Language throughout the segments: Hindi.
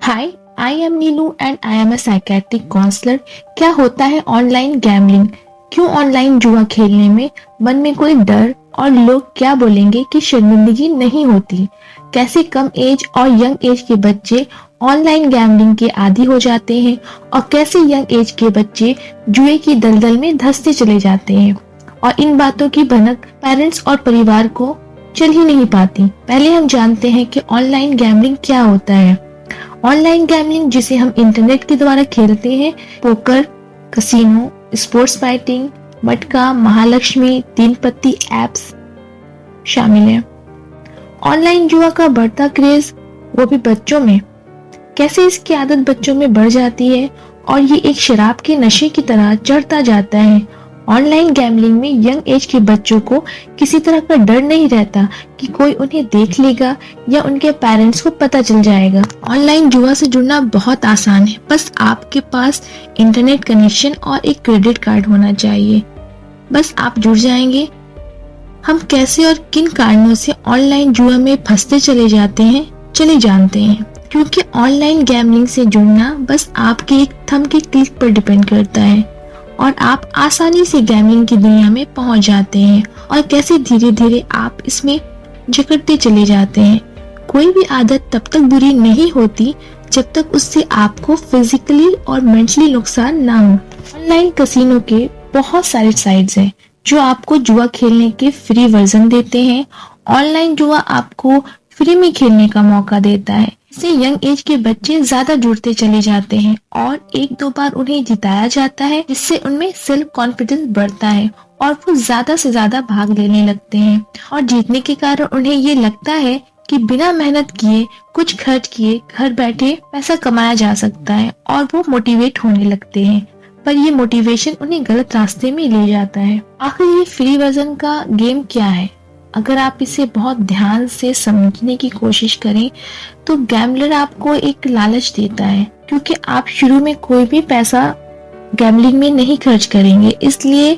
Hi, I am Neelu and I am a psychiatric counsellor. क्या होता है ऑनलाइन गैम्बलिंग? क्यों ऑनलाइन जुआ खेलने में मन में कोई डर और लोग क्या बोलेंगे की शर्मिंदगी नहीं होती? कैसे कम एज और यंग एज के बच्चे ऑनलाइन गैम्बलिंग के आदी हो जाते हैं और कैसे यंग एज के बच्चे जुए की दलदल में धंसते चले जाते हैं, और इन बातों की भनक पेरेंट्स और परिवार को चल ही नहीं पाती। पहले हम जानते हैं कि ऑनलाइन गैम्बलिंग क्या होता है। ऑनलाइन गैम्बलिंग, जिसे हम इंटरनेट के द्वारा खेलते हैं, पोकर, कसिनो, स्पोर्ट्स बैटिंग, मटका, महालक्ष्मी, तीन पत्ती एप्स शामिल है। ऑनलाइन जुआ का बढ़ता क्रेज, वो भी बच्चों में। कैसे इसकी आदत बच्चों में बढ़ जाती है और ये एक शराब के नशे की तरह चढ़ता जाता है। ऑनलाइन गैम्बलिंग में यंग एज के बच्चों को किसी तरह का डर नहीं रहता कि कोई उन्हें देख लेगा या उनके पेरेंट्स को पता चल जाएगा। ऑनलाइन जुआ से जुड़ना बहुत आसान है, बस आपके पास इंटरनेट कनेक्शन और एक क्रेडिट कार्ड होना चाहिए। बस आप जुड़ जाएंगे। हम कैसे और किन कारणों से ऑनलाइन जुआ में फंसते चले जाते हैं, चले जानते हैं। क्योंकि ऑनलाइन गैम्बलिंग से जुड़ना बस आपके एक थंब के क्लिक पर डिपेंड करता है और आप आसानी से गैम्बलिंग की दुनिया में पहुंच जाते हैं और कैसे धीरे धीरे आप इसमें जकड़ते चले जाते हैं। कोई भी आदत तब तक बुरी नहीं होती जब तक उससे आपको फिजिकली और मेंटली नुकसान ना हो। ऑनलाइन कसिनो के बहुत सारे साइट्स हैं जो आपको जुआ खेलने के फ्री वर्जन देते हैं। ऑनलाइन जुआ आपको फ्री में खेलने का मौका देता है। इससे यंग एज के बच्चे ज्यादा जुड़ते चले जाते हैं और एक दो बार उन्हें जिताया जाता है, जिससे उनमें सेल्फ कॉन्फिडेंस बढ़ता है और वो ज्यादा से ज्यादा भाग लेने लगते हैं। और जीतने के कारण उन्हें ये लगता है कि बिना मेहनत किए, कुछ खर्च किए, घर बैठे पैसा कमाया जा सकता है और वो मोटिवेट होने लगते हैं। पर ये मोटिवेशन उन्हें गलत रास्ते में ले जाता है। आखिर ये फ्री वर्जन का गेम क्या है? अगर आप इसे बहुत ध्यान से समझने की कोशिश करें तो गैम्बलर आपको एक लालच देता है, क्योंकि आप शुरू में कोई भी पैसा गैम्बलिंग में नहीं खर्च करेंगे, इसलिए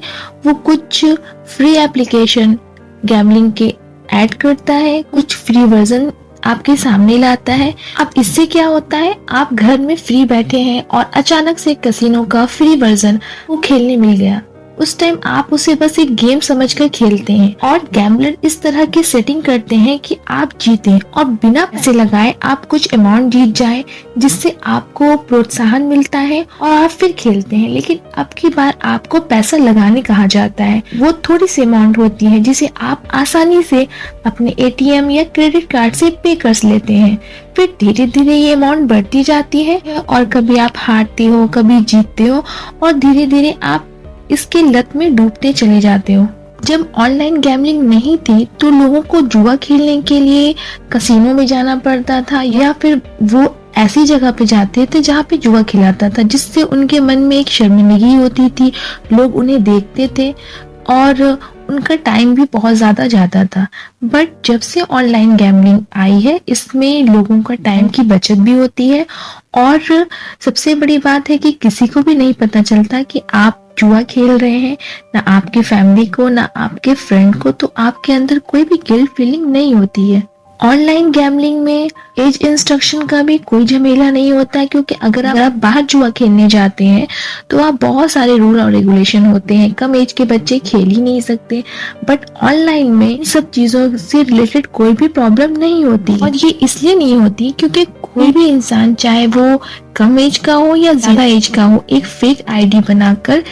वो कुछ फ्री एप्लीकेशन गैम्बलिंग के ऐड करता है, कुछ फ्री वर्जन आपके सामने लाता है। अब इससे क्या होता है, आप घर में फ्री बैठे हैं और अचानक से कसिनो का फ्री वर्जन वो खेलने मिल गया। उस टाइम आप उसे बस एक गेम समझकर खेलते हैं और गैम्बलर इस तरह की सेटिंग करते हैं कि आप जीतें और बिना पैसे लगाए आप कुछ अमाउंट जीत जाए, जिससे आपको प्रोत्साहन मिलता है और आप फिर खेलते हैं। लेकिन अब की बार आपको पैसा लगाने कहा जाता है। वो थोड़ी सी अमाउंट होती है जिसे आप आसानी से अपने ATM या क्रेडिट कार्ड से पे कर लेते हैं। फिर धीरे धीरे ये अमाउंट बढ़ती जाती है और कभी आप हारते हो, कभी जीतते हो और धीरे धीरे आप इसके लत में डूबते चले जाते हो। जब ऑनलाइन गैम्बलिंग नहीं थी तो लोगों को जुआ खेलने के लिए कसिनो में जाना पड़ता था या फिर वो ऐसी जगह पे जाते थे जहाँ पे जुआ खिलाता था, जिससे उनके मन में एक शर्मिंदगी होती थी। लोग उन्हें देखते थे और उनका टाइम भी बहुत ज्यादा जाता था। बट जब से ऑनलाइन गैम्बलिंग आई है, इसमें लोगों का टाइम की बचत भी होती है और सबसे बड़ी बात है कि किसी को भी नहीं पता चलता कि आप जुआ खेल रहे हैं, ना आपकी फैमिली को, ना आपके फ्रेंड को। तो आपके अंदर कोई भी गिल्ट फीलिंग नहीं होती है। ऑनलाइन गैम्बलिंग में एज इंस्ट्रक्शन का भी कोई झमेला नहीं होता है, क्योंकि अगर आप बाहर जुआ खेलने जाते हैं तो आप बहुत सारे रूल और रेगुलेशन होते हैं। कम एज के बच्चे खेल ही नहीं सकते, बट ऑनलाइन में इन सब चीजों से रिलेटेड कोई भी प्रॉब्लम नहीं होती। और ये इसलिए नहीं होती क्योंकि कोई भी इंसान, चाहे वो कम एज का हो या ज्यादा एज का हो, एक फेक ID बनाकर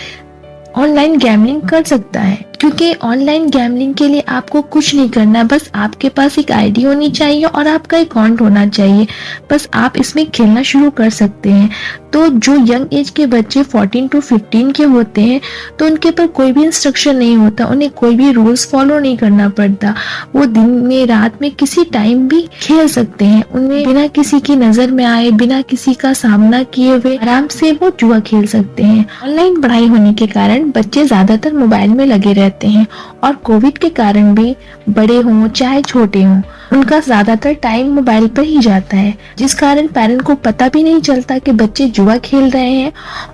ऑनलाइन गैम्बलिंग कर सकता है। क्योंकि ऑनलाइन गैम्बलिंग के लिए आपको कुछ नहीं करना, बस आपके पास एक ID होनी चाहिए और आपका अकाउंट होना चाहिए। बस आप इसमें खेलना शुरू कर सकते हैं। तो जो यंग एज के बच्चे 14 to 15 के होते हैं तो उनके पर कोई भी इंस्ट्रक्शन नहीं होता, उन्हें कोई भी रूल्स फॉलो नहीं करना पड़ता। वो दिन में, रात में, किसी टाइम भी खेल सकते हैं। उन्हें बिना किसी की नजर में आए, बिना किसी का सामना किए हुए आराम से वो जुआ खेल सकते हैं। ऑनलाइन पढ़ाई होने के कारण बच्चे ज्यादातर मोबाइल में लगे रहते हैं और कोविड के कारण भी बड़े हों चाहे छोटे हों, उनका ज्यादातर टाइम मोबाइल पर ही जाता है, जिस कारण पेरेंट को पता भी नहीं चलता कि बच्चे जुआ खेल रहे हैं।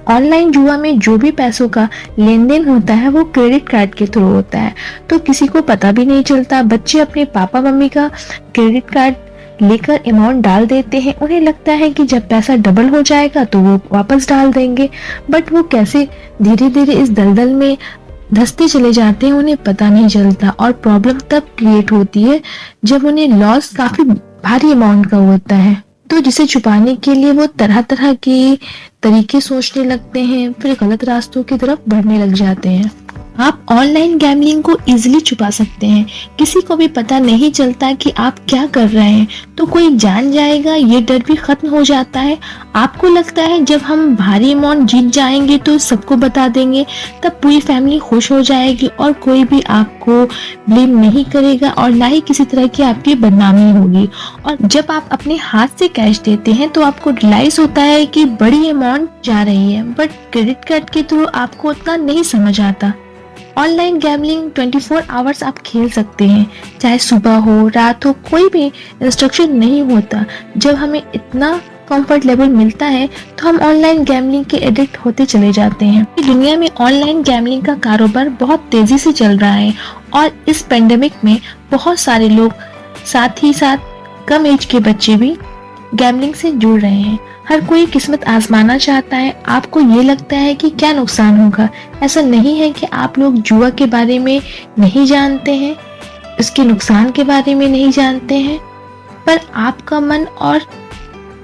ऑनलाइन जुआ में जो भी पैसों का लेन देन होता है वो क्रेडिट कार्ड के थ्रू होता है, तो किसी को पता भी नहीं चलता। बच्चे अपने पापा मम्मी का क्रेडिट कार्ड लेकर अमाउंट डाल देते हैं। उन्हें लगता है कि जब पैसा डबल हो जाएगा तो वो वापस डाल देंगे, बट वो कैसे धीरे धीरे इस दलदल में धंसते चले जाते हैं उन्हें पता नहीं चलता। और प्रॉब्लम तब क्रिएट होती है जब उन्हें लॉस काफी भारी अमाउंट का होता है, तो जिसे छुपाने के लिए वो तरह तरह के तरीके सोचने लगते हैं, फिर गलत रास्तों की तरफ बढ़ने लग जाते हैं। आप ऑनलाइन गैम्बलिंग को इजीली छुपा सकते हैं। किसी को भी पता नहीं चलता कि आप क्या कर रहे हैं, तो कोई जान जाएगा, ये डर भी खत्म हो जाता है। आपको लगता है जब हम भारी अमाउंट जीत जाएंगे तो सबको बता देंगे, तब पूरी फैमिली खुश हो जाएगी और कोई भी आपको ब्लेम नहीं करेगा और ना ही किसी तरह की आपकी बदनामी होगी। और जब आप अपने हाथ से कैश देते हैं तो आपको रियलाइज होता है कि बड़ी अमाउंट जा रही है, बट क्रेडिट कार्ड के थ्रू आपको उतना नहीं समझ आता। ऑनलाइन गैम्बलिंग 24 आवर्स आप खेल सकते हैं, चाहे सुबह हो रात हो, कोई भी इंस्ट्रक्शन नहीं होता। जब हमें इतना कंफर्ट लेवल मिलता है तो हम ऑनलाइन गैम्बलिंग के एडिक्ट होते चले जाते हैं। दुनिया में ऑनलाइन गैम्बलिंग का कारोबार बहुत तेजी से चल रहा है और इस पेंडेमिक में बहुत सारे लोग, साथ ही साथ कम एज के बच्चे भी गैम्बलिंग से जुड़ रहे हैं। हर कोई किस्मत आजमाना चाहता है। आपको ये लगता है कि क्या नुकसान होगा? ऐसा नहीं है कि आप लोग जुआ के बारे में नहीं जानते हैं, इसके नुकसान के बारे में नहीं जानते हैं, पर आपका मन और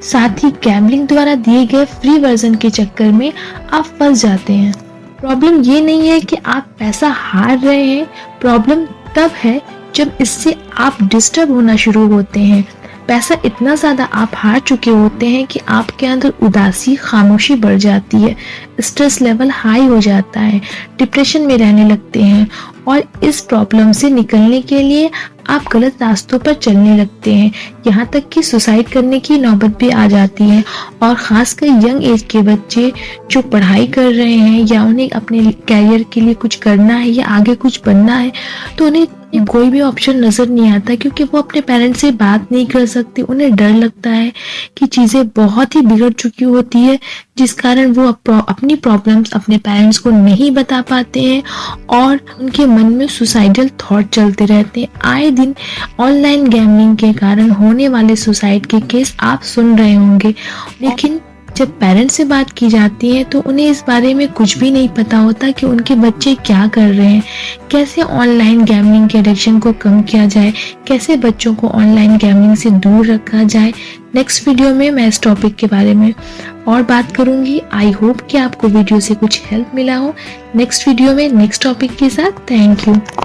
साथ ही गैम्बलिंग द्वारा दिए गए फ्री वर्जन के चक्कर में आप फंस जाते हैं। प्रॉब्लम ये नहीं है कि आप पैसा हार रहे हैं, प्रॉब्लम तब है जब इससे आप डिस्टर्ब होना शुरू होते हैं। पैसा इतना ज्यादा आप हार चुके होते हैं कि आपके अंदर उदासी, खामोशी बढ़ जाती है, स्ट्रेस लेवल हाई हो जाता है, डिप्रेशन में रहने लगते हैं और इस प्रॉब्लम से निकलने के लिए आप गलत रास्तों पर चलने लगते हैं। यहाँ तक कि सुसाइड करने की नौबत भी आ जाती है। और खासकर यंग एज के बच्चे जो पढ़ाई कर रहे हैं या उन्हें अपने कैरियर के लिए कुछ करना है या आगे कुछ बनना है, तो उन्हें कोई भी ऑप्शन नजर नहीं आता, क्योंकि वो अपने पेरेंट्स से बात नहीं कर सकते। उन्हें डर लगता है कि चीजें बहुत ही बिगड़ चुकी होती है, जिस कारण वो अपनी प्रॉब्लम्स अपने पेरेंट्स को नहीं बता पाते हैं और उनके मन में सुसाइडल थॉट चलते रहते हैं। आए दिन ऑनलाइन गैम्बलिंग के कारण होने वाले सुसाइड के केस आप सुन रहे होंगे, लेकिन जब पेरेंट्स से बात की जाती है तो उन्हें इस बारे में कुछ भी नहीं पता होता कि उनके बच्चे क्या कर रहे हैं, कैसे ऑनलाइन गैम्बलिंग के एडिक्शन को कम किया जाए, कैसे बच्चों को ऑनलाइन गैम्बलिंग से दूर रखा जाए। नेक्स्ट वीडियो में मैं इस टॉपिक के बारे में और बात करूंगी। आई होप कि आपको वीडियो से कुछ हेल्प मिला हो। नेक्स्ट वीडियो में नेक्स्ट टॉपिक के साथ। Thank you.